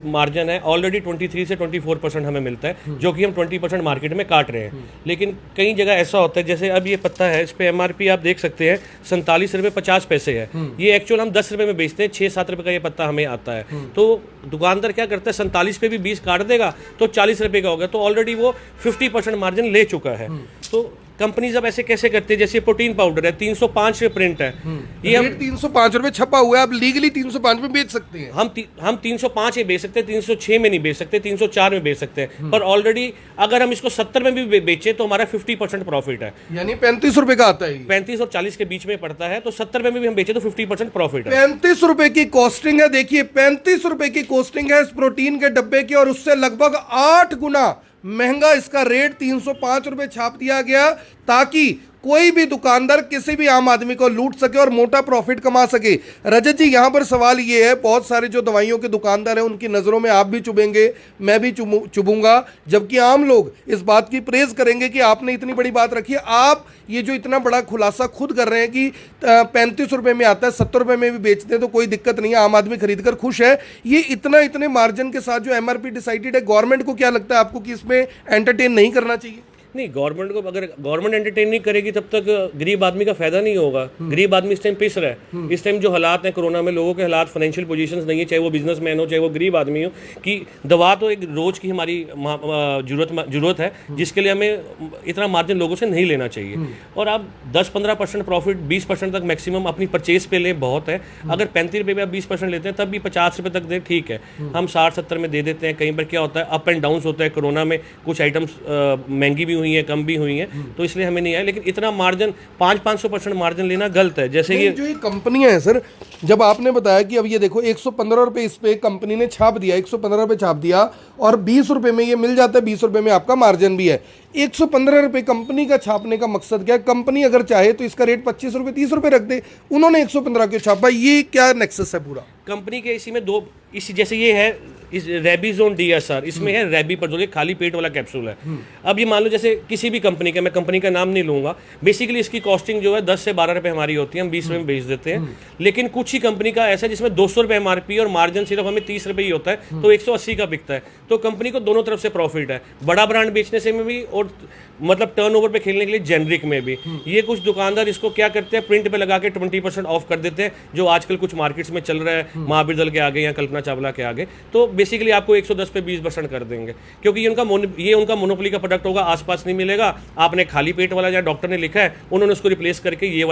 Margin है already 23 से 24% हमें मिलता है, जो कि हम 20% मार्केट में काट रहे हैं। लेकिन कई जगह ऐसा होता है, जैसे अब ये पत्ता है, इस पे एमआरपी आप देख सकते हैं 47 रुपये 50 पैसे है। ये एक्चुअल हम 10 रुपये में बेचते हैं, 6-7 रुपये का ये पत्ता हमें आता है। तो दुकानदार क्या करता है, 47 पे भी 20 काट देगा तो 40 रुपये का हो गया, तो ऑलरेडी वो 50% मार्जिन ले चुका है। तो कंपनीज अब ऐसे कैसे करते हैं, जैसे प्रोटीन पाउडर है 305 रुपये प्रिंट है, ये हम 305 रुपये छपा हुआ है, आप लीगली 305 में बेच सकते हैं। हम 305 ही बेच सकते हैं, 306 में नहीं बेच सकते, 304 में बेच सकते हैं। पर ऑलरेडी अगर हम इसको 70 में भी बेचे तो हमारा 50% प्रॉफिट है, यानी 35 रुपए का आता है। 35 और 40 के बीच में पड़ता है, तो 70 में भी हम बेचे तो 50% प्रॉफिट है। 35 रुपए की कॉस्टिंग है, देखिए 35 रुपए की कॉस्टिंग है इस प्रोटीन के डब्बे की, और उससे लगभग 8 गुना महंगा इसका रेट 305 रुपए छाप दिया गया, ताकि कोई भी दुकानदार किसी भी आम आदमी को लूट सके और मोटा प्रॉफिट कमा सके। रजत जी, यहां पर सवाल ये है, बहुत सारे जो दवाइयों के दुकानदार हैं उनकी नज़रों में आप भी चुभेंगे, मैं भी चुभूंगा, जबकि आम लोग इस बात की प्रेज करेंगे कि आपने इतनी बड़ी बात रखी है। आप ये जो इतना बड़ा खुलासा खुद कर रहे हैं कि 35 रुपये में आता है, 70 रुपये में भी बेचते हैं तो कोई दिक्कत नहीं है, आम आदमी खरीद कर खुश है। ये इतने मार्जिन के साथ जो एमआरपी डिसाइडेड है, गवर्नमेंट को क्या लगता है आपको कि इसमें एंटरटेन नहीं करना चाहिए? नहीं, गवर्नमेंट को अगर गवर्नमेंट एंटरटेन नहीं करेगी तब तक गरीब आदमी का फायदा नहीं होगा। गरीब आदमी इस टाइम पिस रहा है। इस टाइम जो हालात हैं कोरोना में, लोगों के हालात, फाइनेंशियल पोजीशंस नहीं है, चाहे वो बिजनेसमैन हो चाहे वो गरीब आदमी हो, कि दवा तो एक रोज की हमारी जरूरत है, जिसके लिए हमें इतना मार्जिन लोगों से नहीं लेना चाहिए। और आप 10-15% प्रॉफिट, 20% तक मैक्सिमम अपनी परचेज पे ले, बहुत है। अगर 35 रुपये पे आप 20% लेते हैं तब भी 50 रुपये तक दे, ठीक है। हम 60-70 में दे देते हैं। कई बार क्या होता है, अप एंड डाउन होता है। कोरोना में कुछ आइटम्स महंगी भी हुई है, कम भी हुई है, तो इसलिए हमें नहीं आया। लेकिन इतना मार्जिन 500-500% मार्जिन लेना गलत है। जैसे ये जो ये कंपनियां हैं सर, जब आपने बताया कि अब ये देखो 115 रुपये इस पे कंपनी ने छाप दिया, 115 रुपये छाप दिया, और 20 रुपये में ये मिल जाता है, 20 रुपये में आपका मार्जिन भी है। 115 रुपये कंपनी का छापने का मकसद क्या है? कंपनी अगर चाहे तो इसका रेट 25 रुपये 30 रुपये रख दे, उन्होंने 115 क्यों छापा? ये क्या नेक्सस है पूरा? कंपनी के इसी में दो, इसी जैसे ये है इस रेबीजोन DSR, इसमें है रेबीपर्जोल, खाली पेट वाला कैप्सूल है। अब ये मान लो जैसे किसी भी कंपनी का, मैं कंपनी का नाम नहीं लूंगा, बेसिकली इसकी कॉस्टिंग जो है 10 से 12 रुपये हमारी होती है, हम 20 रुपये में बेच देते हैं। लेकिन कुछ ही कंपनी का ऐसा है जिसमें 200 रुपये MRP और मार्जिन सिर्फ हमें 30 रुपये ही होता है, तो 180 का बिकता है। तो कंपनी को दोनों तरफ से प्रॉफिट है, बड़ा ब्रांड बेचने से में भी और मतलब टर्नओवर पे खेलने के लिए जेनरिक में भी। ये कुछ दुकानदार इसको क्या करते हैं, प्रिंट पे लगा के 20% ऑफ कर देते हैं, जो आजकल कुछ मार्केट्स में चल रहा है, महावीर दल के आगे या कल्पना चावला के आगे। तो बेसिकली आपको 110 पे 20% कर देंगे, क्योंकि ये उनका मोनोपोली का प्रोडक्ट होगा, आसपास नहीं मिलेगा। आपने खाली पेट वाला या डॉक्टर ने लिखा है, उन्होंने उसको रिप्लेस करके ये